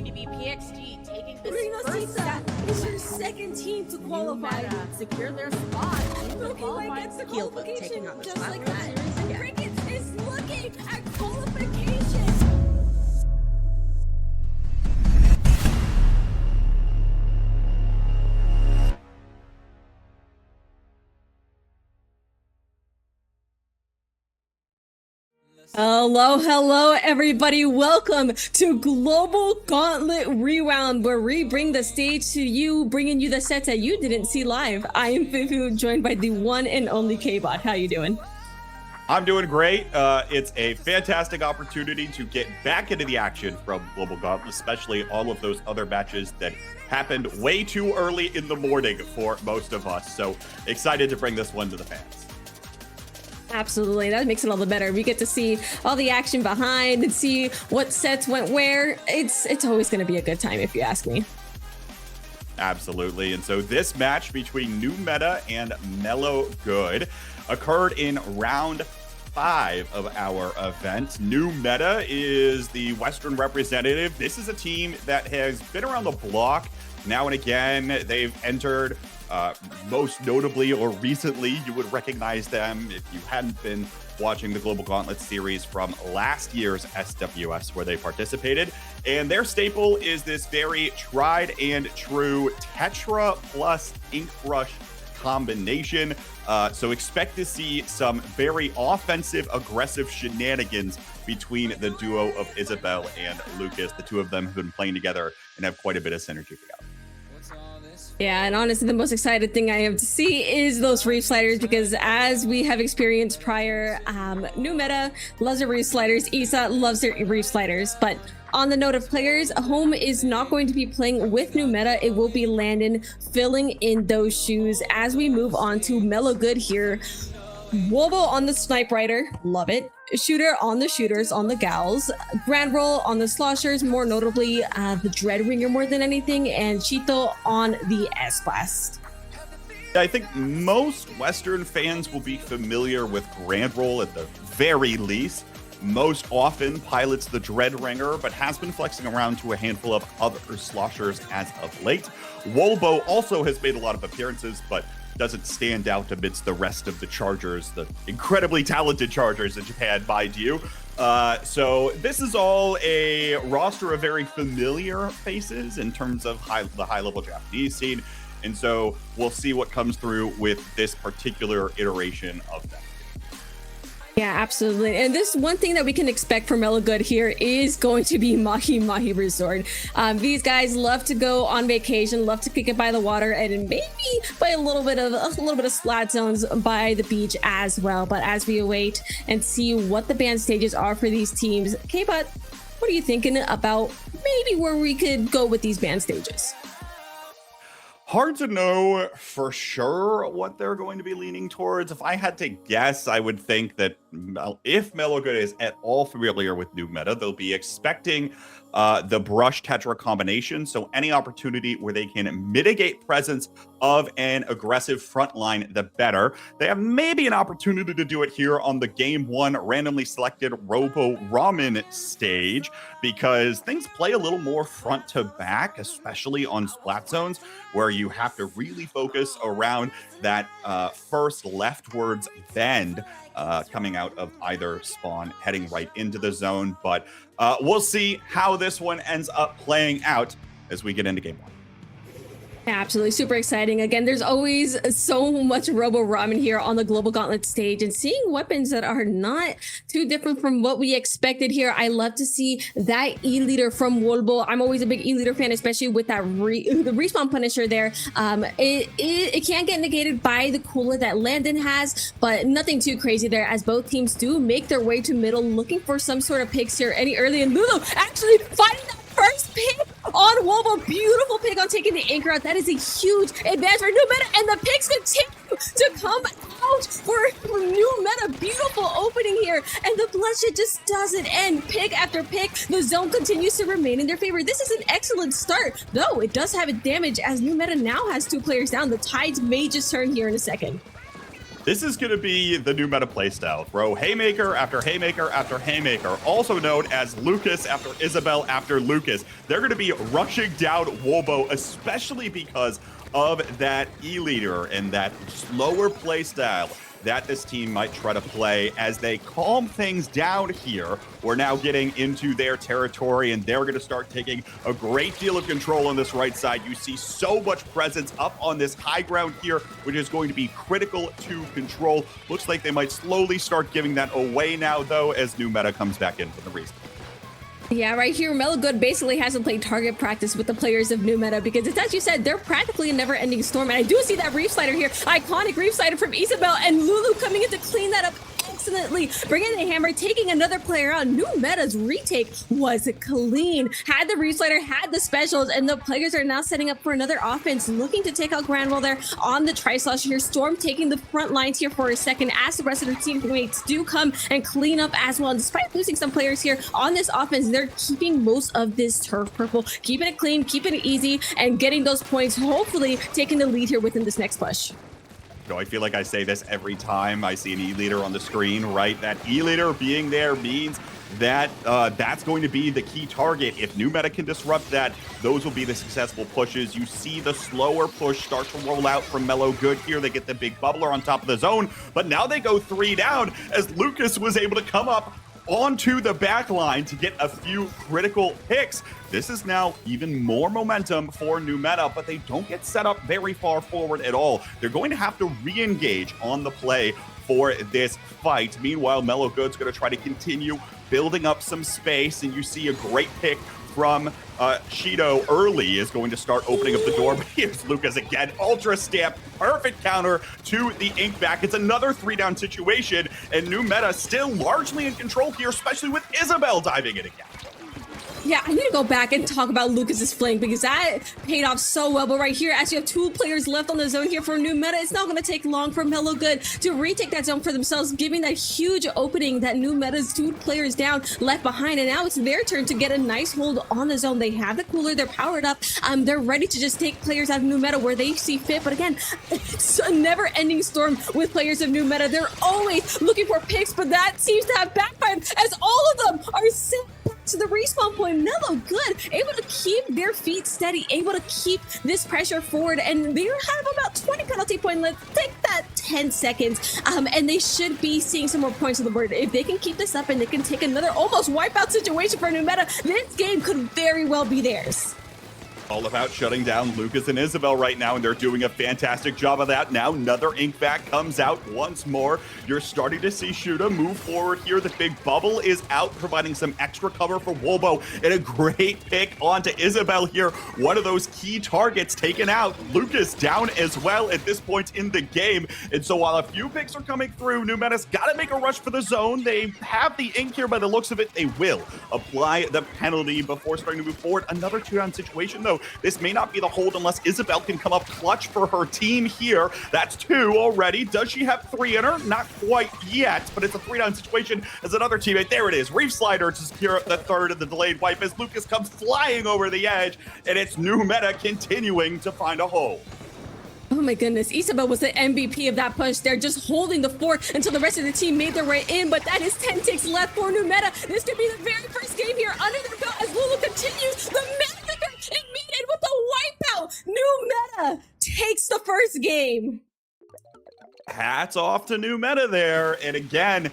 going to be PXG taking this Reno first set. is your second team to qualify. Secure their spot in the Looking like qualifying it's the field. qualification, taking on the just Splat like World that. Series again. Cricket is looking at qualification. Hello, everybody. Welcome to Global Gauntlet Rewound, where we bring the stage to you, bringing you the sets that you didn't see live. I am Fifu, joined by the one and only K-Bot. How you doing? I'm doing great. It's a fantastic opportunity to get back into the action from Global Gauntlet, especially all of those other matches that happened way too early in the morning for most of us. So excited to bring this one to the fans. Absolutely, that makes it all the better. We get to see all the action behind and see what sets went where. It's always going to be a good time, if you ask me. Absolutely. And so this match between New Meta and Mellow Good occurred in round 5 of our event. New Meta is the Western representative. This is a team that has been around the block now and again. They've entered most notably or recently, you would recognize them if you hadn't been watching the Global Gauntlet series from last year's SWS where they participated. And their staple is this very tried and true Tetra plus Ink Brush combination. So expect to see some very offensive, aggressive shenanigans between the duo of Isabel and Lucas. The two of them have been playing together and have quite a bit of synergy together. Yeah, and honestly, the most excited thing I have to see is those reef sliders, because as we have experienced prior, New Meta loves their reef sliders, Isa loves their reef sliders. But on the note of players, Home is not going to be playing with New Meta. It will be Landon filling in those shoes as we move on to Mellow Good here. Wobo on the Snipe Rider, love it. Shooter on the shooters, on the gals. Grand Roll on the sloshers, more notably the Dread Ringer more than anything, and Chito on the S-Class. I think most Western fans will be familiar with Grand Roll at the very least. Most often pilots the Dread Ringer, but has been flexing around to a handful of other sloshers as of late. Wolbo also has made a lot of appearances, but doesn't stand out amidst the rest of the Chargers, the incredibly talented Chargers in Japan, mind you. So this is all a roster of very familiar faces in terms of the high-level Japanese scene. And so we'll see what comes through with this particular iteration of them. Yeah, absolutely. And this one thing that we can expect from Mellow Good here is going to be Mahi Mahi Resort. These guys love to go on vacation, love to kick it by the water, and maybe play a little bit of splat zones by the beach as well. But as we await and see what the band stages are for these teams, K-Bot, what are you thinking about maybe where we could go with these band stages? Hard to know for sure what they're going to be leaning towards. If I had to guess, I would think that if Mellow Good is at all familiar with New Meta, they'll be expecting the Brush Tetra combination. So any opportunity where they can mitigate presence of an aggressive front line, the better. They have maybe an opportunity to do it here on the Game 1 randomly selected Robo Ramen stage, because things play a little more front to back, especially on splat zones, where you have to really focus around that first leftwards bend coming out of either spawn, heading right into the zone. But we'll see how this one ends up playing out as we get into Game 1. Absolutely, super exciting. Again, there's always so much Robo Ramen here on the Global Gauntlet stage, and seeing weapons that are not too different from what we expected here. I love to see that E-Leader from Wolbo. I'm always a big E-Leader fan, especially with that the respawn Punisher there. It can get negated by the cooler that Landon has, but nothing too crazy there, as both teams do make their way to middle, looking for some sort of picks here. Any early, and Lulu actually finding that first pick on Wolbo. Beautiful pick on taking the anchor out. That is a huge advance for New Meta, and the picks continue to come out for New Meta. Beautiful opening here, and the bloodshed just doesn't end. Pick after pick, the zone continues to remain in their favor. This is an excellent start, though it does have a damage as New Meta now has 2 players down. The tides may just turn here in a second. This is going to be the new meta playstyle. Throw haymaker after haymaker after haymaker, also known as Lucas after Isabel after Lucas. They're going to be rushing down Wolbo, especially because of that E-leader and that slower playstyle that this team might try to play as they calm things down here. We're now getting into their territory, and they're going to start taking a great deal of control on this right side. You see so much presence up on this high ground here, which is going to be critical to control. Looks like they might slowly start giving that away now, though, as new meta comes back in for the reason. Yeah, right here, Mellow basically hasn't played target practice with the players of new meta because it's, as you said, they're practically a never-ending storm. And I do see that Reef Slider here, iconic Reef Slider from Isabel, and Lulu coming in to clean that up excellently, bringing the hammer, taking another player out. New meta's retake was clean. Had the Reef Slider, had the specials, and the players are now setting up for another offense, looking to take out Granwell there on the Tri-Slosh here. Storm taking the front lines here for a second as the rest of their teammates do come and clean up as well. And despite losing some players here on this offense, they're keeping most of this turf purple, keeping it clean, keeping it easy, and getting those points, hopefully taking the lead here within this next push. So I feel like I say this every time I see an E-leader on the screen, right? That E-leader being there means that that's going to be the key target. If new meta can disrupt that, those will be the successful pushes. You see the slower push start to roll out from Mellow Good here. They get the big bubbler on top of the zone, but now they go 3 down as Lucas was able to come up onto the back line to get a few critical picks. This is now even more momentum for new meta, but they don't get set up very far forward at all. They're going to have to re-engage on the play for this fight. Meanwhile, Mellow Good's going to try to continue building up some space, and you see a great pick from Shido early is going to start opening up the door, but here's Lucas again, ultra stamp, perfect counter to the ink back. It's another 3-down situation, and new meta still largely in control here, especially with Isabel diving in again. Yeah, I need to go back and talk about Lucas's flank because that paid off so well. But right here, as you have 2 players left on the zone here for new meta, it's not going to take long for Mellow Good to retake that zone for themselves, giving that huge opening that new meta's 2 players down left behind. And now it's their turn to get a nice hold on the zone. They have the cooler, they're powered up. They're ready to just take players out of new meta where they see fit. But again, it's a never-ending storm with players of new meta. They're always looking for picks, but that seems to have backfired as all of them are sent to the respawn point. Mellow Good able to keep their feet steady, able to keep this pressure forward, and they have about 20 penalty point left. Take that 10 seconds, and they should be seeing some more points on the board. If they can keep this up and they can take another almost wipeout situation for new meta, this game could very well be theirs. All about shutting down Lucas and Isabel right now, and they're doing a fantastic job of that. Now another ink back comes out once more. You're starting to see Shuda move forward here. The big bubble is out, providing some extra cover for Wolbo, and a great pick onto Isabel here. One of those key targets taken out. Lucas down as well at this point in the game. And so while a few picks are coming through, new meta's got to make a rush for the zone. They have the ink here by the looks of it. They will apply the penalty before starting to move forward. Another 2-down situation though. This may not be the hold unless Isabel can come up clutch for her team here. That's 2 already. Does she have 3 in her? Not quite yet, but it's a 3-down situation as another teammate. There it is. Reef Slider to secure the 3rd of the delayed wipe as Lucas comes flying over the edge, and it's new meta continuing to find a hole. Oh my goodness, Isabel was the MVP of that push. They're just holding the fort until the rest of the team made their way in, but that is 10 ticks left for new meta. This could be the very first game here under their belt as Lulu continues the massacre immediate with the wipeout. New meta takes the first game. Hats off to new meta there. And again,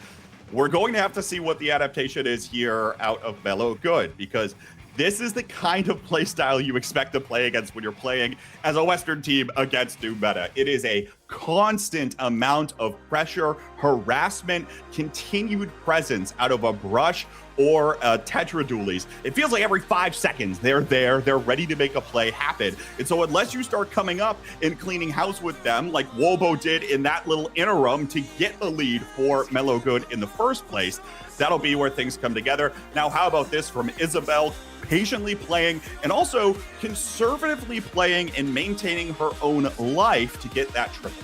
we're going to have to see what the adaptation is here out of Mellow Good, because this is the kind of play style you expect to play against when you're playing as a Western team against new meta. It is a constant amount of pressure, harassment, continued presence out of a brush or Tetra dualies. It feels like every 5 seconds they're there, they're ready to make a play happen. And so unless you start coming up and cleaning house with them like Wolbo did in that little interim to get the lead for Mellow Good in the first place, that'll be where things come together. Now, how about this from Isabel? Patiently playing and also conservatively playing and maintaining her own life to get that triple.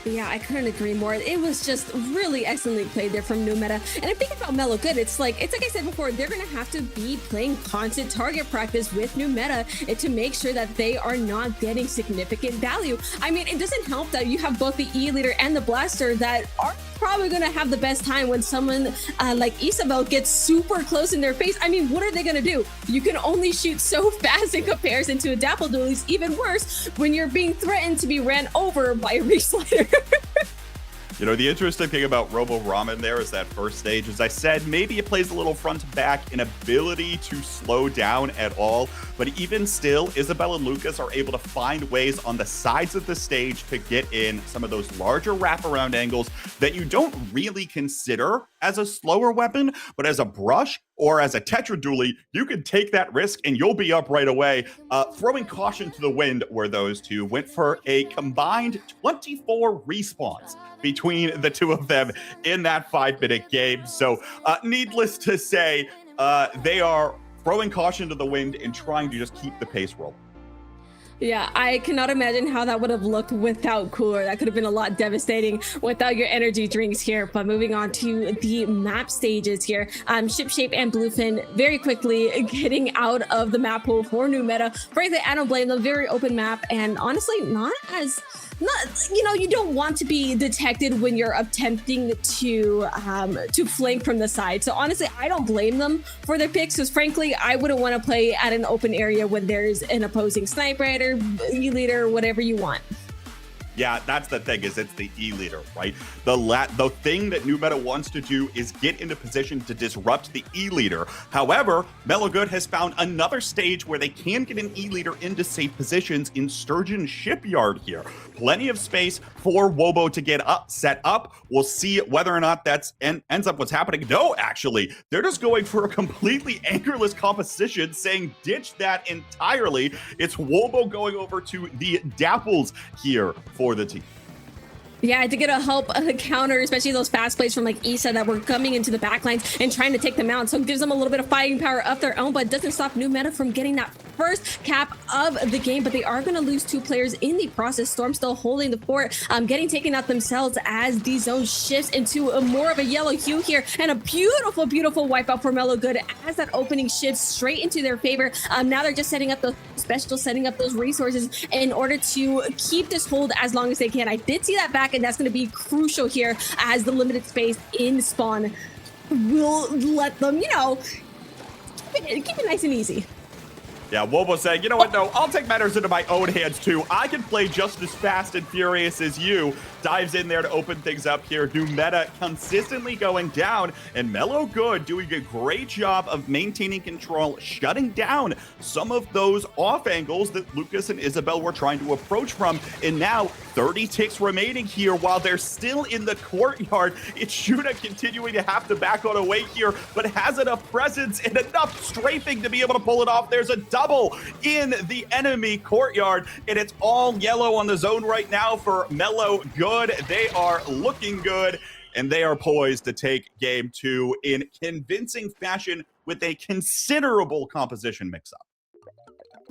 Yeah, I couldn't agree more. It was just really excellently played there from New Meta. And I'm thinking about Mellow Good. It's like I said before, they're gonna have to be playing constant target practice with New Meta and to make sure that they are not getting significant value. I mean, it doesn't help that you have both the E leader and the blaster that are probably gonna have the best time when someone like Isabel gets super close in their face. I mean, what are they gonna do? You can only shoot so fast in comparison to a Dapple Dualies. Even worse when you're being threatened to be ran over by a Reslider. You know, the interesting thing about Robo Ramen there is that first stage, as I said, maybe it plays a little front to back, inability to slow down at all. But even still, Isabel and Lucas are able to find ways on the sides of the stage to get in some of those larger wraparound angles that you don't really consider as a slower weapon, but as a brush or as a Tetra Dually, you can take that risk and you'll be up right away. Throwing caution to the wind where those two went for a combined 24 respawns between the two of them in that 5-minute game. So needless to say, they are throwing caution to the wind and trying to just keep the pace rolling. Yeah, I cannot imagine how that would have looked without Cooler. That could have been a lot devastating without your energy drinks here. But moving on to the map stages here. Ship Shape and Bluefin very quickly getting out of the map pool for New Meta. Frankly, I don't blame them. Very open map and honestly you don't want to be detected when you're attempting to flank from the side. So honestly, I don't blame them for their picks because frankly, I wouldn't want to play at an open area when there's an opposing sniper or E-leader, whatever you want. Yeah, that's the thing, is it's the E-leader, right? The thing that New Meta wants to do is get into position to disrupt the E-leader. However, Mellow Good has found another stage where they can get an E-leader into safe positions in Sturgeon Shipyard here. Plenty of space for Wobo to get set up. We'll see whether or not that's ends up what's happening. No, actually, they're just going for a completely anchorless composition, saying ditch that entirely. It's Wobo going over to the Dapples here for the team. Yeah, to get a help counter, especially those fast plays from like Issa that were coming into the backlines and trying to take them out. So it gives them a little bit of fighting power of their own, but it doesn't stop New Meta from getting that first cap of the game. But they are going to lose 2 players in the process. Storm still holding the fort, getting taken out themselves as the zone shifts into more of a yellow hue here. And a beautiful, beautiful wipeout for Mellow Good as that opening shifts straight into their favor. Now they're just setting up the special, setting up those resources in order to keep this hold as long as they can. I did see that back, and that's going to be crucial here as the limited space in spawn will let them, keep it nice and easy. Yeah, Wobo saying, you know what, no, I'll take matters into my own hands too. I can play just as fast and furious as you. Dives in there to open things up here. New Meta consistently going down, and Mellow Good doing a great job of maintaining control, shutting down some of those off angles that Lucas and Isabel were trying to approach from. And now 30 ticks remaining here while they're still in the courtyard. It's Shuna continuing to have to back on away here, but has enough presence and enough strafing to be able to pull it off. There's a double in the enemy courtyard, and it's all yellow on the zone right now for Mellow Good. They are looking good, and they are poised to take game 2 in convincing fashion with a considerable composition mix-up.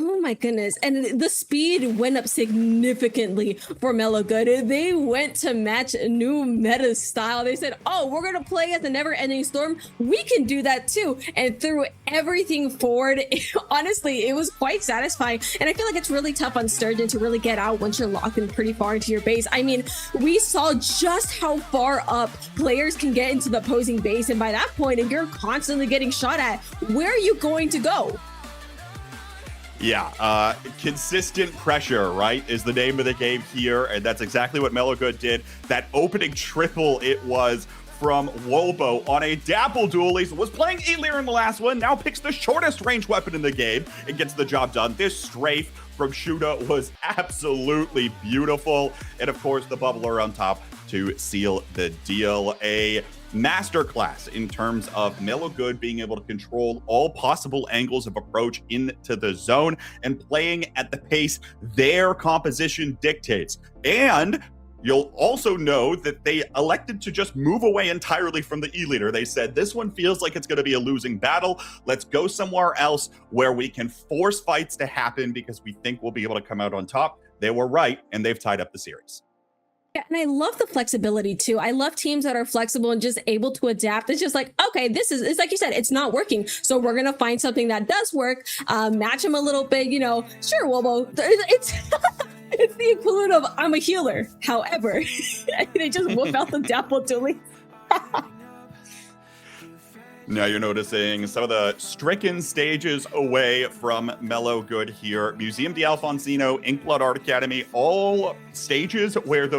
Oh my goodness. And the speed went up significantly for Mellow Good. They went to match New Meta's style. They said, oh, we're going to play at the never-ending storm. We can do that too. And threw everything forward. Honestly, it was quite satisfying. And I feel like it's really tough on Sturgeon to really get out once you're locked in pretty far into your base. I mean, we saw just how far up players can get into the opposing base. And by that point, if you're constantly getting shot at, where are you going to go? Yeah, consistent pressure, right, is the name of the game here, and that's exactly what Mellow Good did. That opening triple it was from Wobo on a Dapple Dualies, was playing E-leader in the last one, now picks the shortest range weapon in the game and gets the job done. This strafe from Shuna was absolutely beautiful, and of course the bubbler on top to seal the deal. A masterclass in terms of Mellow Good being able to control all possible angles of approach into the zone and playing at the pace their composition dictates. And you'll also know that they elected to just move away entirely from the E-leader. They said, this one feels like it's going to be a losing battle. Let's go somewhere else where we can force fights to happen because we think we'll be able to come out on top. They were right, and they've tied up the series. Yeah, and I love the flexibility too. I love teams that are flexible and just able to adapt. It's just like, okay, it's like you said, it's not working. So we're going to find something that does work, match them a little bit, sure, Wobo. It's, it's the equivalent of I'm a healer. However, they just whip out the Dapple Tuli. Now you're noticing some of the stricken stages away from Mellow Good here. Museum de Alfonsino, Inkblood Art Academy, all stages where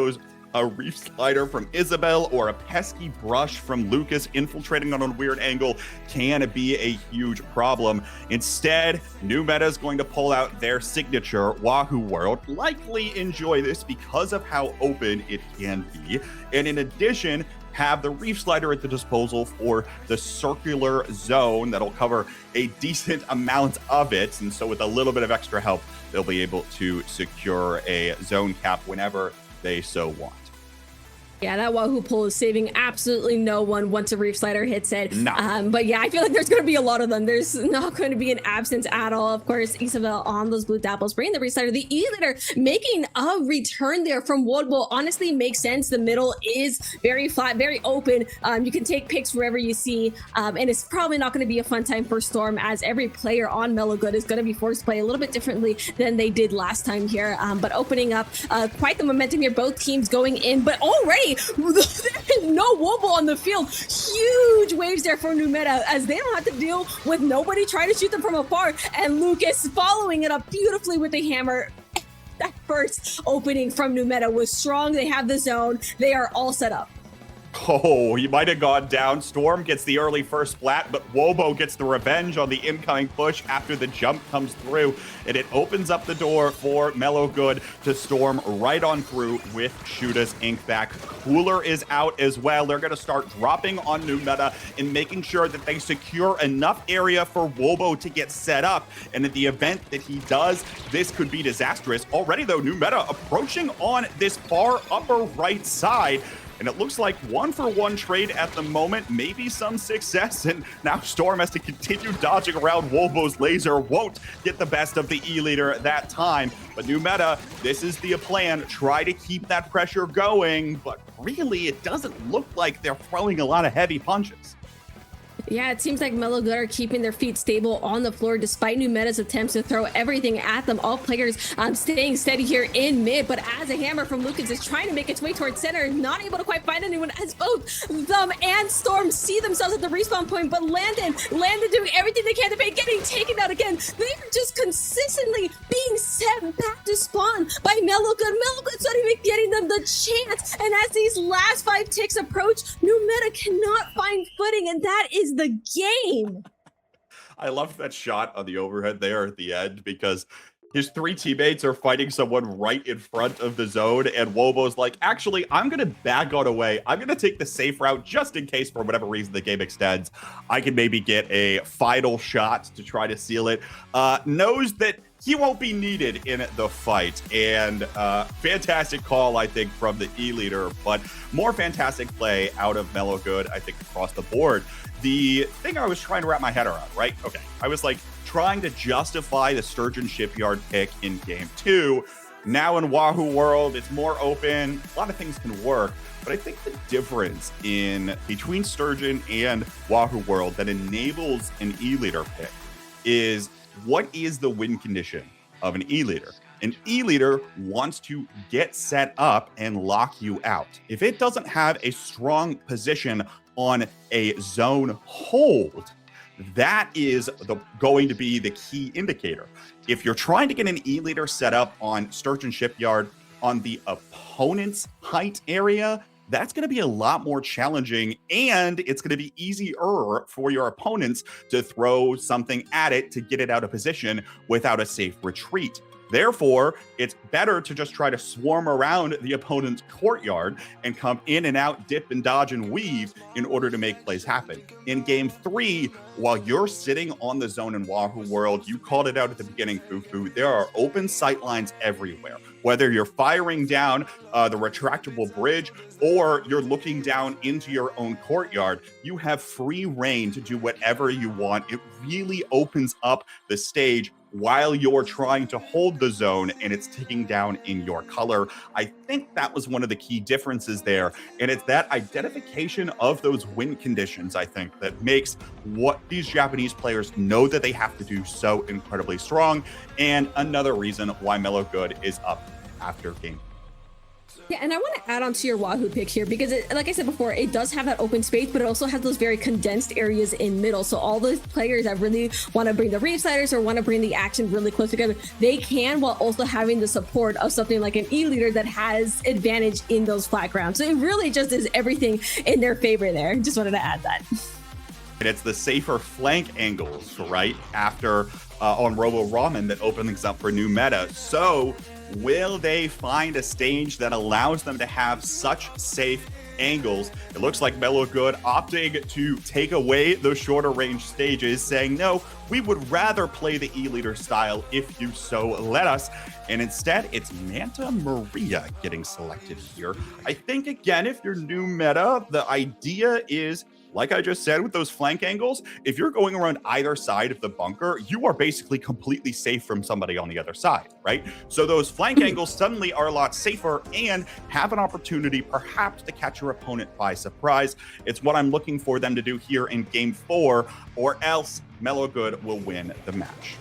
a reef slider from Isabel or a pesky brush from Lucas infiltrating on a weird angle can be a huge problem. Instead, New Meta is going to pull out their signature, Wahoo World. Likely enjoy this because of how open it can be. And in addition, have the reef slider at the disposal for the circular zone that'll cover a decent amount of it. And so with a little bit of extra help, they'll be able to secure a zone cap whenever they so want. Yeah, that Wahoo pull is saving absolutely no one once a reef slider hits it. No. But yeah, I feel like there's going to be a lot of them. There's not going to be an absence at all. Of course, Isabel on those blue dapples, bringing the reef slider. The E-Leader making a return there from Wobo honestly makes sense. The middle is very flat, very open. You can take picks wherever you see. And it's probably not going to be a fun time for Storm, as every player on Mellow Good is going to be forced to play a little bit differently than they did last time here. But opening up quite the momentum here. Both teams going in, but already there is no Wobo on the field. Huge waves there for New Meta, as they don't have to deal with nobody trying to shoot them from afar. And Lucas following it up beautifully with the hammer. That first opening from New Meta was strong. They have the zone. They are all set up. Oh, he might have gone down. Storm gets the early first splat, but Wobo gets the revenge on the incoming push after the jump comes through, and it opens up the door for Mellow Good to storm right on through with Shoota's ink back. Cooler is out as well. They're going to start dropping on New Meta and making sure that they secure enough area for Wobo to get set up, and in the event that he does, this could be disastrous. Already, though, New Meta approaching on this far upper right side. And it looks like 1-for-1 trade at the moment, maybe some success. And now Storm has to continue dodging around. Wobo's laser won't get the best of the E-Leader that time. But New Meta, this is the plan. Try to keep that pressure going. But really, it doesn't look like they're throwing a lot of heavy punches. Yeah, it seems like Mellow Good are keeping their feet stable on the floor despite New Meta's attempts to throw everything at them. All players staying steady here in mid, but as a hammer from Lucas is trying to make its way towards center, not able to quite find anyone, as both them and Storm see themselves at the respawn point. But Landon doing everything they can to make, getting taken out again. They are just consistently being sent back to spawn by Mellow Good. Mellow Good's not even getting them the chance. And as these last 5 ticks approach, New Meta cannot find footing, and that is the game. I love that shot on the overhead there at the end, because his 3 teammates are fighting someone right in front of the zone, and Wobo's like, actually, I'm going to back on away. I'm going to take the safe route just in case, for whatever reason, the game extends. I can maybe get a final shot to try to seal it. Knows that he won't be needed in the fight. And fantastic call, I think, from the E-Leader, but more fantastic play out of Mellow Good, I think, across the board. The thing I was trying to wrap my head around, right? Okay, I was like trying to justify the Sturgeon Shipyard pick in game 2. Now in Wahoo World, it's more open. A lot of things can work, but I think the difference between Sturgeon and Wahoo World that enables an E-Leader pick is, what is the win condition of an E-Leader? An E-Leader wants to get set up and lock you out. If it doesn't have a strong position on a zone hold, that is going to be the key indicator. If you're trying to get an E-Leader set up on Sturgeon Shipyard on the opponent's height area, that's going to be a lot more challenging, and it's going to be easier for your opponents to throw something at it to get it out of position without a safe retreat. Therefore, it's better to just try to swarm around the opponent's courtyard and come in and out, dip and dodge and weave in order to make plays happen. In game 3, while you're sitting on the zone in Wahoo World, you called it out at the beginning, Fufu, there are open sight lines everywhere. Whether you're firing down the retractable bridge or you're looking down into your own courtyard, you have free reign to do whatever you want. It really opens up the stage while you're trying to hold the zone and it's ticking down in your color. I think that was one of the key differences there. And it's that identification of those win conditions, I think, that makes what these Japanese players know that they have to do so incredibly strong. And another reason why Mellow Good is up after game. Yeah, and I want to add on to your Wahoo pick here because, like I said before, it does have that open space, but it also has those very condensed areas in middle. So all those players that really want to bring the reef sliders or want to bring the action really close together, they can, while also having the support of something like an E-leader that has advantage in those flat grounds. So it really just is everything in their favor there. Just wanted to add that. And it's the safer flank angles, right, after on Robo Ramen that opens things up for new meta. So will they find a stage that allows them to have such safe angles? It looks like Mellow Good opting to take away those shorter range stages, saying, no, we would rather play the E-leader style if you so let us. And instead, it's Manta Maria getting selected here. I think, again, if you're new meta, the idea is, like I just said, with those flank angles, if you're going around either side of the bunker, you are basically completely safe from somebody on the other side, right? So those flank angles suddenly are a lot safer and have an opportunity perhaps to catch your opponent by surprise. It's what I'm looking for them to do here in game 4, or else Mellow Good will win the match.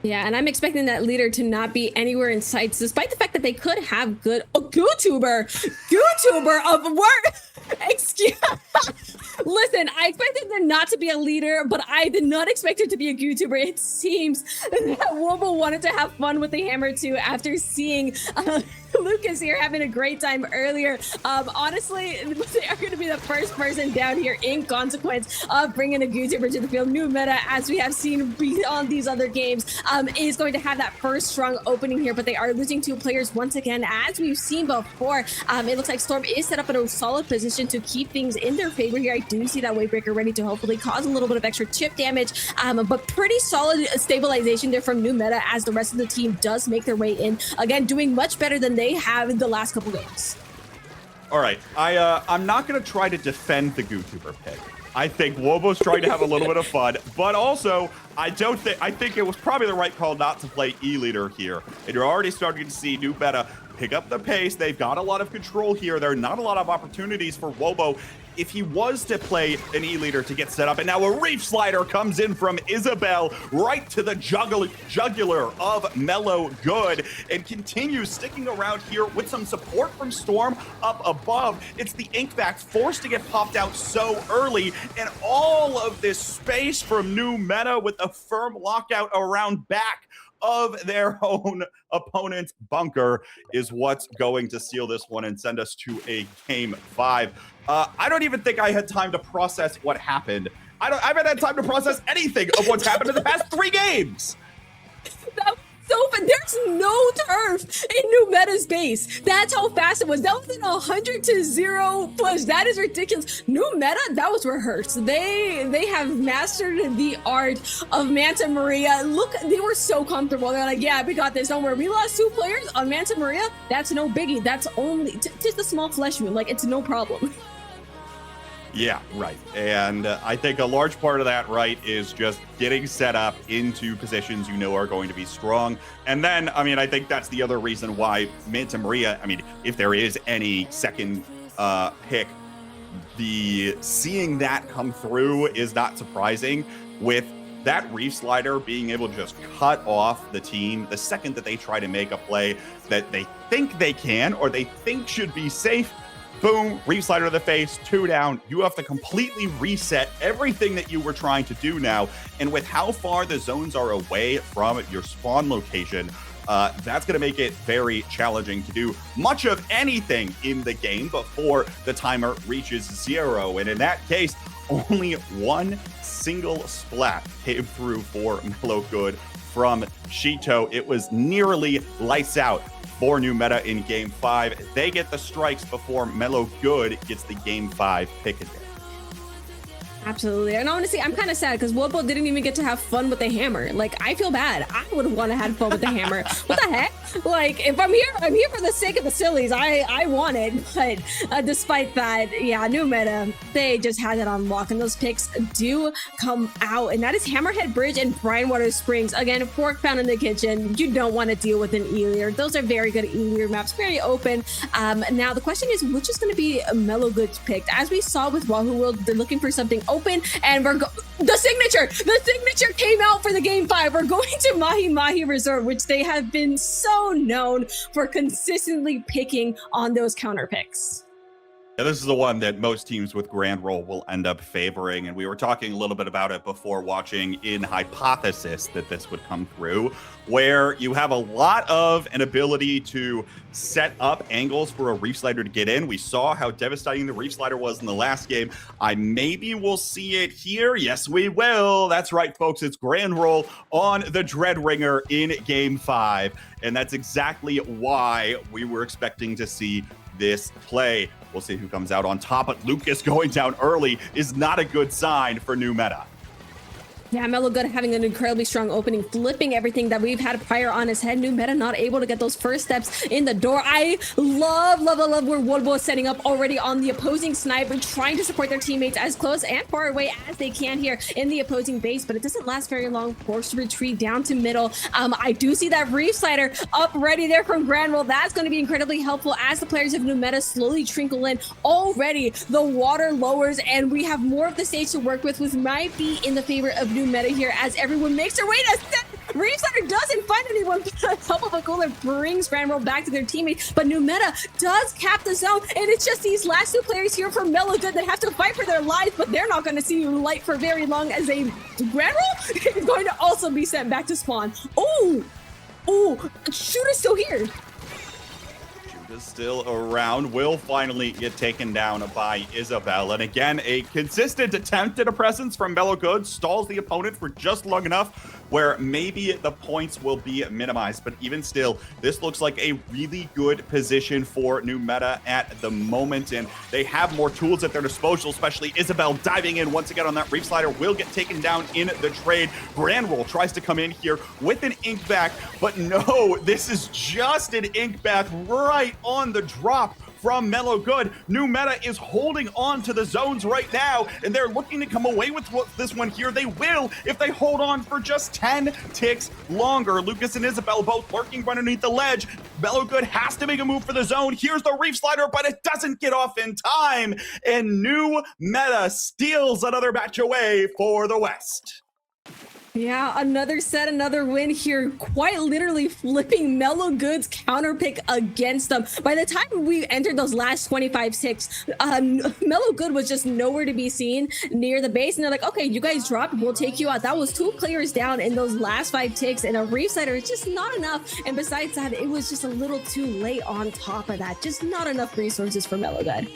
Yeah, and I'm expecting that leader to not be anywhere in sight, despite the fact that they could have good YouTuber of work. Excuse. Listen, I expected there not to be a leader, but I did not expect her to be a YouTuber. It seems that Wobo wanted to have fun with the hammer too after seeing Lucas here having a great time earlier. Honestly, they are going to be the first person down here in consequence of bringing a YouTuber to the field. New meta, as we have seen beyond these other games, is going to have that first strong opening here, but they are losing 2 players once again, as we've seen before. It looks like Storm is set up in a solid position to keep things in their favor here. I do see that Wavebreaker ready to hopefully cause a little bit of extra chip damage, but pretty solid stabilization there from new meta as the rest of the team does make their way in. Again, doing much better than they have in the last couple games. All right, I'm not going to try to defend the YouTuber pick. I think Wobo's trying to have a little bit of fun, but also I think it was probably the right call not to play E-leader here. And you're already starting to see new meta pick up the pace. They've got a lot of control here. There are not a lot of opportunities for Wobo if he was to play an E-leader to get set up. And now a reef slider comes in from Isabel right to the jugular of Mellow Good and continues sticking around here with some support from Storm up above. It's the Inkback forced to get popped out so early, and all of this space from new meta with a firm lockout around back of their own opponent's bunker is what's going to seal this one and send us to a game 5. I don't even think I had time to process what happened. I haven't had time to process anything of what's happened in the past 3 games. That was so fun. There's no turf in new meta's base. That's how fast it was. That was an 100-0 push. That is ridiculous. New meta, that was rehearsed. They have mastered the art of Manta Maria. Look, they were so comfortable. They're like, yeah, we got this. Don't worry. We lost 2 players on Manta Maria. That's no biggie. That's only just a small flesh wound. Like, it's no problem. Yeah, right. And I think a large part of that, right, is just getting set up into positions you know are going to be strong. And then, I mean, I think that's the other reason why Manta Maria, I mean, if there is any second pick, seeing that come through is not surprising. With that reef slider being able to just cut off the team the second that they try to make a play that they think they can or they think should be safe. Boom, reef slider to the face, 2 down. You have to completely reset everything that you were trying to do now. And with how far the zones are away from your spawn location, that's going to make it very challenging to do much of anything in the game before the timer reaches 0. And in that case, only 1 single splat came through for Mellow Good from Shito. It was nearly lights out for new meta in game 5. They get the strikes before Mellow Good gets the game 5 pick again. Absolutely. And honestly, I'm kind of sad because Wobo didn't even get to have fun with the hammer. Like, I feel bad. I would have wanted to have fun with the hammer. What the heck? Like, if I'm here for the sake of the sillies. I want it. But despite that, yeah, new meta, they just had it on lock. And those picks do come out. And that is Hammerhead Bridge and Brinewater Springs. Again, fork found in the kitchen. You don't want to deal with an Elier. Those are very good Elier maps, very open. Now, the question is, which is going to be Mellow Goods picked? As we saw with Wahoo World, they're looking for something open, and the signature came out for the game 5. We're going to Mahi Mahi Resort, which they have been so known for consistently picking on those counter picks. Yeah, this is the one that most teams with Grand Roll will end up favoring, and we were talking a little bit about it before watching in Hypothesis that this would come through, where you have a lot of an ability to set up angles for a Reef Slider to get in. We saw how devastating the Reef Slider was in the last game. Maybe we'll see it here. Yes, we will. That's right, folks. It's Grand Roll on the Dread Ringer in Game 5, and that's exactly why we were expecting to see this play. We'll see who comes out on top, but Lucas going down early is not a good sign for new meta. Yeah, Mellow Good having an incredibly strong opening, flipping everything that we've had prior on his head. New meta not able to get those first steps in the door. I love where Wobo is setting up already on the opposing sniper, trying to support their teammates as close and far away as they can here in the opposing base, but it doesn't last very long. Forced to retreat down to middle. I do see that Reef Slider up ready there from Grand Roll. That's going to be incredibly helpful as the players of new meta slowly trickle in. Already the water lowers and we have more of the stage to work with, which might be in the favor of new meta here as everyone makes their way to set. Reef Slider doesn't find anyone, but a couple of cooler brings Grand Roll back to their teammates. But new meta does cap the zone, and it's just these last 2 players here from Mellow Good that have to fight for their lives, but they're not going to see light for very long as a Grand Roll is going to also be sent back to spawn. Oh, Shooter's still here. Is still around, will finally get taken down by Isabel. And again, a consistent attempt at a presence from Mellow Good stalls the opponent for just long enough where maybe the points will be minimized. But even still, this looks like a really good position for new meta at the moment. And they have more tools at their disposal, especially Isabel diving in once again on that Reef Slider, will get taken down in the trade. Grand Roll tries to come in here with an ink back, but no, this is just an ink back right on the drop from Mellow Good. New meta is holding on to the zones right now, and they're looking to come away with this one here. They will if they hold on for just 10 ticks longer. Lucas and Isabel both lurking underneath the ledge. Mellow Good has to make a move for the zone. Here's the Reef Slider, but it doesn't get off in time, and new meta steals another match away for the West. Yeah, another set, another win here, quite literally flipping Mellow Good's counter pick against them. By the time we entered those last 25 ticks, Mellow Good was just nowhere to be seen near the base, and they're like, okay, you guys dropped, we'll take you out. That was 2 players down in those last 5 ticks, and a Reef Slider is just not enough. And besides that, it was just a little too late on top of that. Just not enough resources for Mellow Good.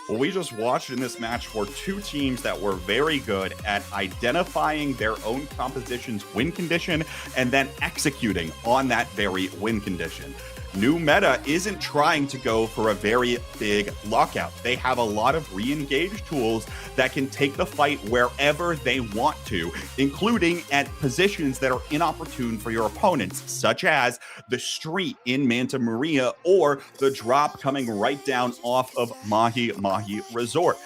Well, we just watched in this match for 2 teams that were very good at identifying their own composition's win condition and then executing on that very win condition. New meta isn't trying to go for a very big lockout. They have a lot of re-engage tools that can take the fight wherever they want to, including at positions that are inopportune for your opponents, such as the street in Manta Maria or the drop coming right down off of Mahi Mahi Resort.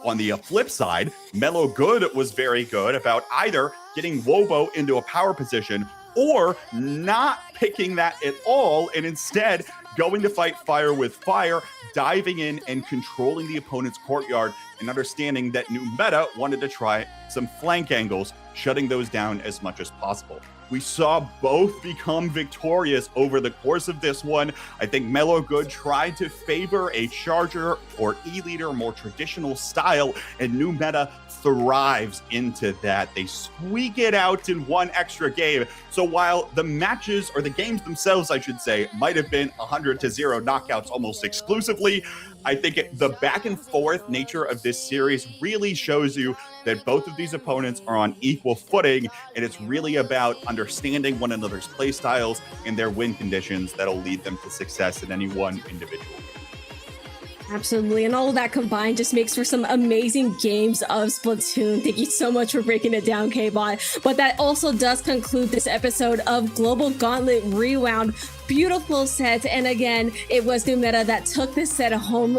On the flip side, Mellow Good was very good about either getting Wobo into a power position or not picking that at all and instead going to fight fire with fire, diving in and controlling the opponent's courtyard, and understanding that new meta wanted to try some flank angles, shutting those down as much as possible. We saw both become victorious over the course of this one. I think Mellow Good tried to favor a charger or E-leader, more traditional style, and new meta thrives into that. They squeak it out in 1 extra game. So while the matches, or the games themselves, I should say, might have been 100-0 knockouts almost exclusively, I think the back and forth nature of this series really shows you that both of these opponents are on equal footing, and it's really about understanding one another's play styles and their win conditions that'll lead them to success in any one individual game. Absolutely. And all of that combined just makes for some amazing games of Splatoon. Thank you so much for breaking it down, K-Bot. But that also does conclude this episode of Global Gauntlet Rewound. Beautiful set. And again, it was New Meta that took this set home,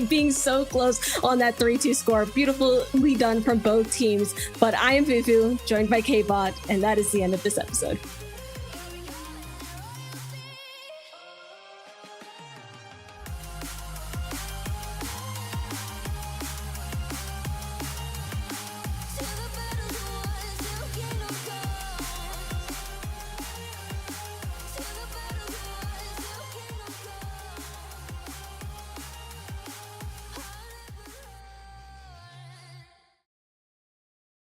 being so close on that 3-2 score. Beautifully done from both teams. But I am Fufu, joined by K-Bot, and that is the end of this episode.